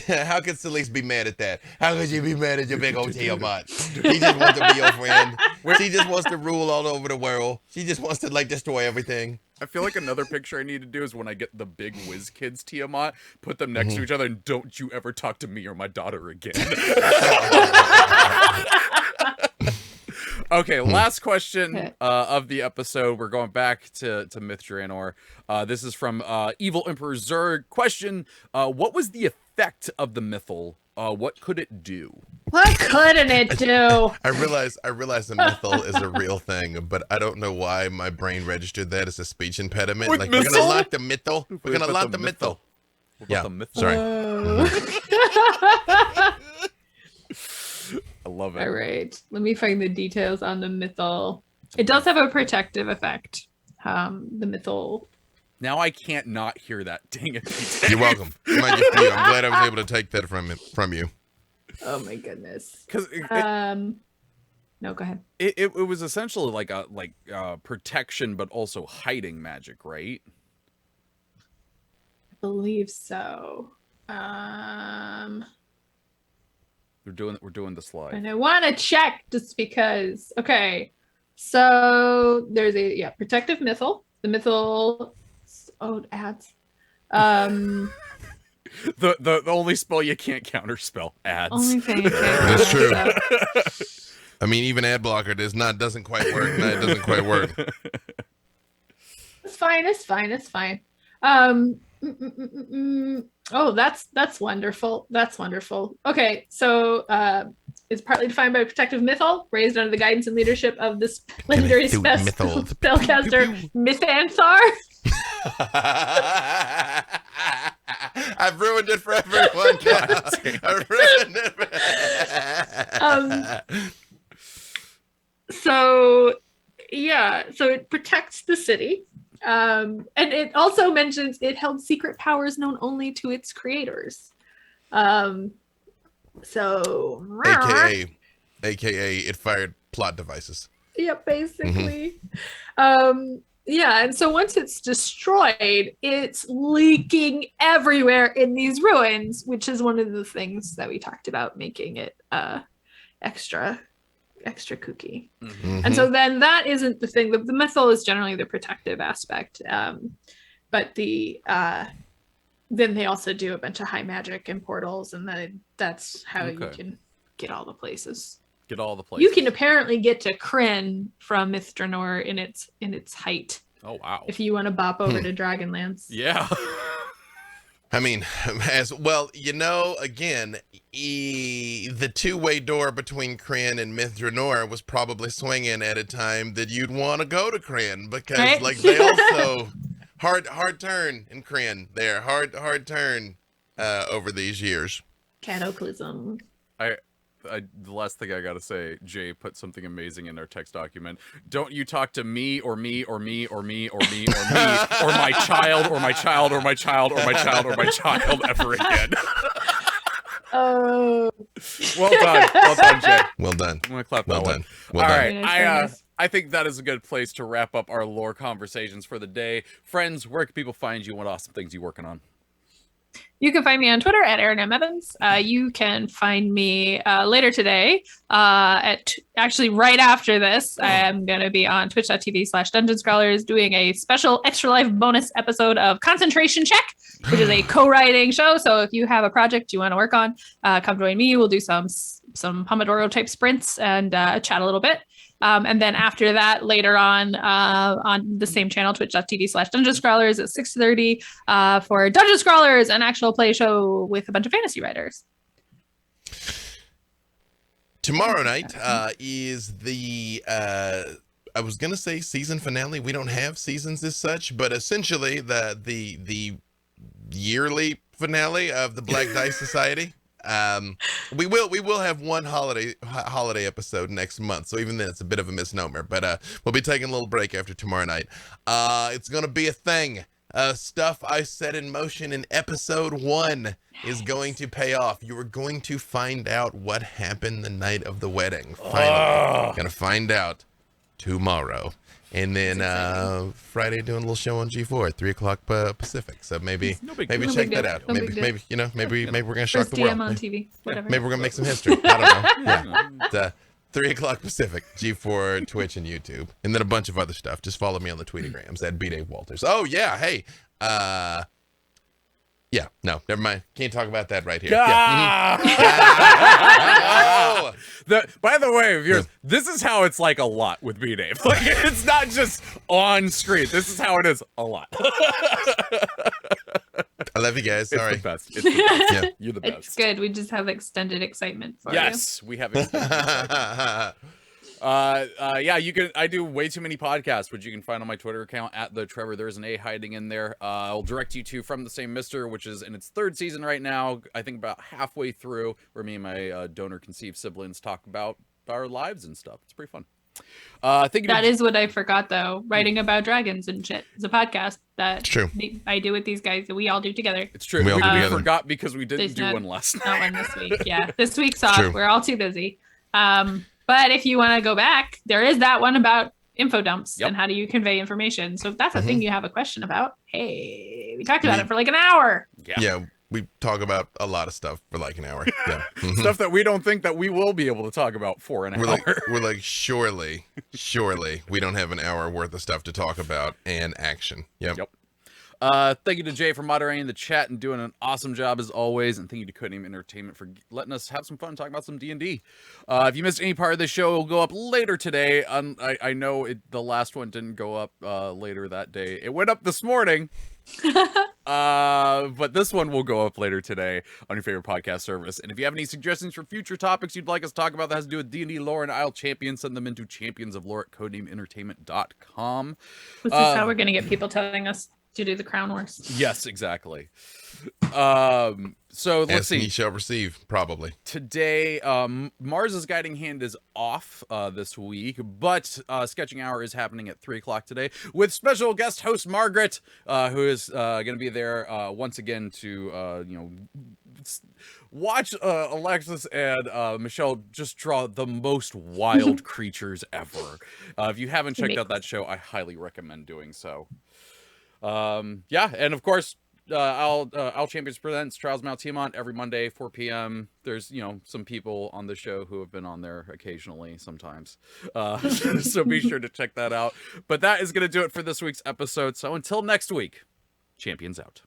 How could Celise be mad at that? How could you be mad at your big old Tiamat? He just wants to be your friend. She just wants to rule all over the world. She just wants to destroy everything. I feel like another picture I need to do is when I get the big whiz kids Tiamat, put them next to each other, and don't you ever talk to me or my daughter again. Okay, last question of the episode. We're going back to Myth Drannor. This is from Evil Emperor Zerg. Question: what was the effect of the Mythal? What could it do? What couldn't it do? I realize the Mythal is a real thing, but I don't know why my brain registered that as a speech impediment. With Like, we're gonna Mythal? lock the Mythal. We're gonna What lock about the the Mythal. What Yeah, about the Mythal? sorry. I love it. All right. Let me find the details on the Mythal. It does have a protective effect. The Mythal. Now I can't not hear that. Dang it. You're welcome. I'm glad I was able to take that from you. Oh my goodness. Because No, go ahead. it was essentially like a protection, but also hiding magic, right? I believe so. We're doing the slide. And I want to check just because. Okay, so there's a protective Mythal. The Mythal. Oh, ads. The only spell you can't counterspell, ads. Only thing. Okay, That's true. I mean, even ad blocker doesn't quite work. No, it doesn't quite work. It's fine. It's fine. It's fine. Oh, that's wonderful. That's wonderful. Okay, so it's partly defined by protective Mythal, raised under the guidance and leadership of the legendary spellcaster Mythanthar. I've ruined it for everyone now. I've ruined it So it protects the city. And it also mentions it held secret powers known only to its creators. AKA it fired plot devices. Yep, basically. And so once it's destroyed, it's leaking everywhere in these ruins, which is one of the things that we talked about, making it extra kooky. Mm-hmm. And so then that isn't the thing. The Mythal is generally the protective aspect, but then they also do a bunch of high magic and portals, and then that's how you can get all the places. Get all the places. You can apparently get to Kryn from Myth Drannor in its height. Oh wow! If you want to bop over to Dragonlance. Yeah. I mean, as well, again, the two-way door between Kryn and Myth Drannor was probably swinging at a time that you'd want to go to Kryn, because Right? they also hard turn in Kryn there, hard turn over these years. Cataclysm. The last thing I gotta say, Jay put something amazing in our text document. Don't you talk to me or me or me or me or me or me or my child or my child or my child or my child or my child ever again. Oh. Well done, Jay. Well done. I'm gonna clap Well that done. one. Well All done. right, Very nice, very nice. I think that is a good place to wrap up our lore conversations for the day. Friends, where can people find you? What awesome things you working on? You can find me on Twitter at Erin M. Evans. You can find me later today actually right after this. I am going to be on twitch.tv/Dungeon Scrawlers doing a special Extra Life bonus episode of Concentration Check, which is a co-writing show. So if you have a project you want to work on, come join me. We'll do some Pomodoro type sprints and chat a little bit. And then after that, later on the same channel, twitch.tv/Dungeon Scrawlers at 6:30 for Dungeon Scrawlers, an actual play show with a bunch of fantasy writers. Tomorrow night is the, I was going to say season finale. We don't have seasons as such, but essentially the yearly finale of the Black Dice Society. We will have one holiday episode next month, so even then it's a bit of a misnomer, but we'll be taking a little break after tomorrow night. It's gonna be a thing. Stuff I set in motion in episode 1 is going to pay off. You are going to find out what happened the night of the wedding. Finally, gonna find out tomorrow. And then Friday doing a little show on G4 at 3 o'clock Pacific. So maybe check that out. Maybe we're gonna shock the world. On TV, whatever. Maybe we're gonna make some history. I don't know. Yeah. 3 o'clock Pacific, G4, Twitch, and YouTube, and then a bunch of other stuff. Just follow me on the Tweetagrams at BDaveWalters. Oh yeah, hey. Yeah, no, never mind. Can't talk about that right here. Ah! By the way, viewers, this is how it's like a lot with B-Dave. Like, it's not just on screen. This is how it is a lot. I love you guys. Sorry. It's the best. It's the best. Yeah, you're the best. It's good. We just have extended excitement for you. Yes, we have extended excitement. Yeah, you can. I do way too many podcasts, which you can find on my Twitter account at the Treavor. There's an A hiding in there. I'll direct you to From the Same Mister, which is in its 3rd season right now. I think about halfway through, where me and my donor-conceived siblings talk about our lives and stuff. It's pretty fun. That is what I forgot though. Writing about dragons and shit is a podcast that true. I do with these guys that we all do together. It's true. We forgot because we didn't do one last night. Not one this week. Yeah, this week's off. True. We're all too busy. But if you want to go back, there is that one about info dumps and how do you convey information. So if that's a thing you have a question about, hey, we talked about it for like an hour. Yeah, we talk about a lot of stuff for like an hour. Yeah. Stuff that we don't think that we will be able to talk about for an hour. We're like, surely we don't have an hour worth of stuff to talk about and action. Yep. Thank you to Jay for moderating the chat and doing an awesome job as always, and thank you to Codename Entertainment for letting us have some fun talking about some D&D. If you missed any part of the show, it'll go up later today. I know the last one didn't go up later that day. It went up this morning. But this one will go up later today on your favorite podcast service. And if you have any suggestions for future topics you'd like us to talk about that has to do with D&D lore and Isle Champions, send them into championsoflore@codenameentertainment.com. This is how we're going to get people telling us to do the Crown Wars. Yes, exactly. So let's see. Ye shall receive, probably. Today, Mars's Guiding Hand is off this week, but Sketching Hour is happening at 3 o'clock today with special guest host Margaret, who is going to be there once again to, watch Alexis and Michelle just draw the most wild creatures ever. If you haven't checked out that show, I highly recommend doing so. Yeah, and of course, Isle Champions presents Trials of Mount Tiamat every Monday, 4 p.m. There's, some people on the show who have been on there occasionally sometimes. So be sure to check that out. But that is going to do it for this week's episode. So until next week, Champions out.